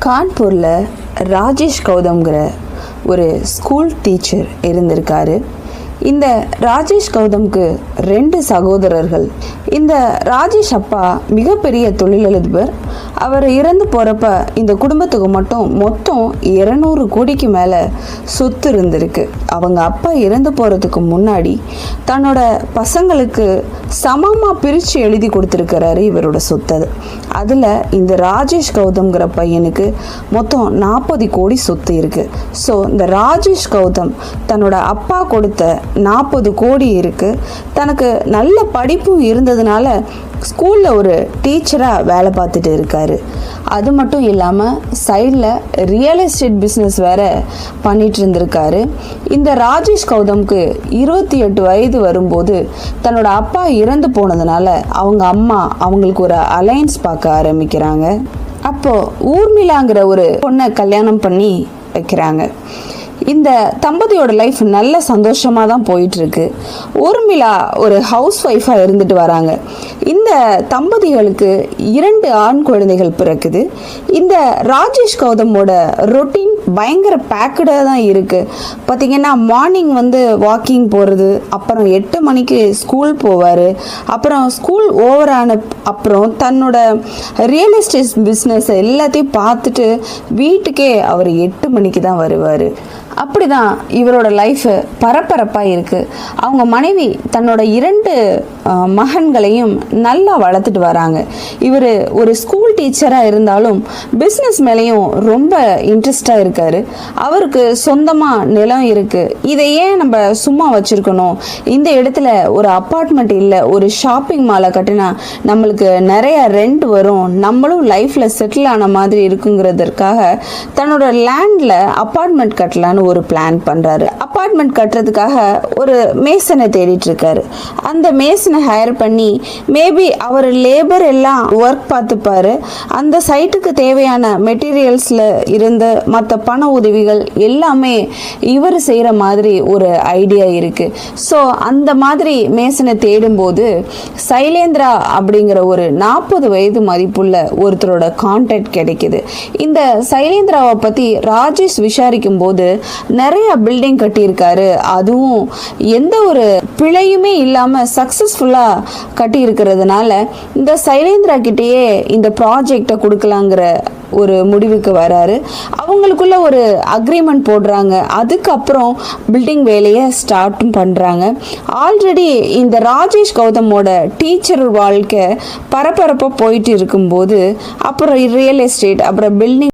கான்பூரில் ராஜேஷ் கௌதம்ங்கிற ஒரு school teacher இருந்திருக்காரு. இந்த ராஜேஷ் கௌதம்க்கு 2 சகோதரர்கள். இந்த ராஜேஷ் அப்பா மிகப்பெரிய தொழிலதிபர். அவர் இறந்து போகிறப்ப இந்த குடும்பத்துக்கு மட்டும் மொத்தம் 200 கோடிக்கு மேலே சொத்து இருந்திருக்கு. அவங்க அப்பா இறந்து போகிறதுக்கு முன்னாடி தன்னோட பசங்களுக்கு சமமாக பிரித்து எழுதி கொடுத்துருக்கிறாரு இவரோட சொத்து. அதில் இந்த ராஜேஷ் கௌதம்ங்கிற பையனுக்கு மொத்தம் 40 கோடி சொத்து இருக்குது. ஸோ இந்த ராஜேஷ் கௌதம் தன்னோட அப்பா கொடுத்த 40 கோடி இருக்குது. தனக்கு நல்ல படிப்பும் இருந்ததுனால ஸ்கூலில் ஒரு டீச்சராக வேலை பார்த்துட்டு இருக்காரு. அது மட்டும் இல்லாமல் சைடில் ரியல் எஸ்டேட் பிஸ்னஸ் வேறு பண்ணிகிட்டு இருந்திருக்காரு. இந்த ராஜேஷ் கௌதம்க்கு 28 வயது வரும்போது தன்னோட அப்பா இறந்து போனதுனால அவங்க அம்மா அவங்களுக்கு ஒரு அலையன்ஸ் பார்க்க ஆரம்பிக்கிறாங்க. அப்போது ஊர்மிளாங்கிற ஒரு பொண்ணை கல்யாணம் பண்ணி வைக்கிறாங்க. இந்த தம்பதியோட லைஃப் நல்ல சந்தோஷமாக தான் போயிட்டுருக்கு. ஊர்மிளா ஒரு ஹவுஸ் ஒய்ஃபாக இருந்துட்டு வராங்க. இந்த தம்பதிகளுக்கு 2 ஆண் குழந்தைகள் பிறக்குது. இந்த ராஜேஷ் கௌதமோட ரொட்டீன் பயங்கர பேக்கடாக தான் இருக்குது. பார்த்திங்கன்னா மார்னிங் வாக்கிங் போகிறது, அப்புறம் 8 மணிக்கு ஸ்கூல் போவார், அப்புறம் ஸ்கூல் ஓவர் ஆன அப்புறம் தன்னோட ரியல் எஸ்டேட் பிஸ்னஸ் எல்லாத்தையும் பார்த்துட்டு வீட்டுக்கே அவர் 8 மணிக்கு தான் வருவார். அப்படி தான் இவரோட லைஃப் பரபரப்பாக இருக்குது. அவங்க மனைவி தன்னோட 2 மகன்களையும் நல்லா வளர்த்துட்டு வராங்க. இவர் ஒரு ஸ்கூல் டீச்சராக இருந்தாலும் பிஸ்னஸ் மேலேயும் ரொம்ப இன்ட்ரெஸ்டாக இருக்கார். அவருக்கு சொந்தமாக நிலம் இருக்குது. இதை ஏன் நம்ம சும்மா வச்சுருக்கணும், இந்த இடத்துல ஒரு அப்பார்ட்மெண்ட் இல்லை ஒரு ஷாப்பிங் மாலை கட்டினா நம்மளுக்கு நிறைய ரெண்ட் வரும், நம்மளும் லைஃப்பில் செட்டில் ஆன மாதிரி இருக்குங்கிறதுக்காக தன்னோட லேண்டில் அப்பார்ட்மெண்ட் கட்டலான்னு ஒரு பிளான் பண்ணுறாரு. அப்பார்ட்மெண்ட் கட்டுறதுக்காக ஒரு மேசனை தேடிட்டு இருக்காரு. அந்த மேசனை ஹையர் பண்ணி மேபி அவர் லேபர் எல்லாம் ஒர்க் பார்த்துப்பாரு. அந்த சைட்டுக்கு தேவையான மெட்டீரியல்ஸில் இருந்த மற்ற பண உதவிகள் எல்லாமே இவர் செய்கிற மாதிரி ஒரு ஐடியா இருக்குது. ஸோ அந்த மாதிரி மேசனை தேடும்போது சைலேந்திரா அப்படிங்கிற ஒரு 40 வயது மதிப்புள்ள ஒருத்தரோட கான்டாக்ட் கிடைக்குது. இந்த சைலேந்திராவை பற்றி ராஜேஷ் விசாரிக்கும் போது நிறைய பில்டிங் கட்டியிருக்காரு. அதுவும் எந்த ஒரு பிழையுமே இல்லாமல் சக்ஸஸ்ஃபுல்லாக கட்டியிருக்கிறதுனால இந்த சைலேந்திரா கிட்டேயே இந்த ப்ராஜெக்டை கொடுக்கலாங்கிற ஒரு முடிவுக்கு வராரு. அவங்களுக்குள்ள ஒரு அக்ரிமெண்ட் போடுறாங்க. அதுக்கப்புறம் பில்டிங் வேலையை ஸ்டார்ட்டும் பண்ணுறாங்க. ஆல்ரெடி இந்த ராஜேஷ் கௌதமோட டீச்சர் வாழ்க்கை பரபரப்பாக போயிட்டு இருக்கும்போது அப்புறம் ரியல் எஸ்டேட் அப்புறம் பில்டிங்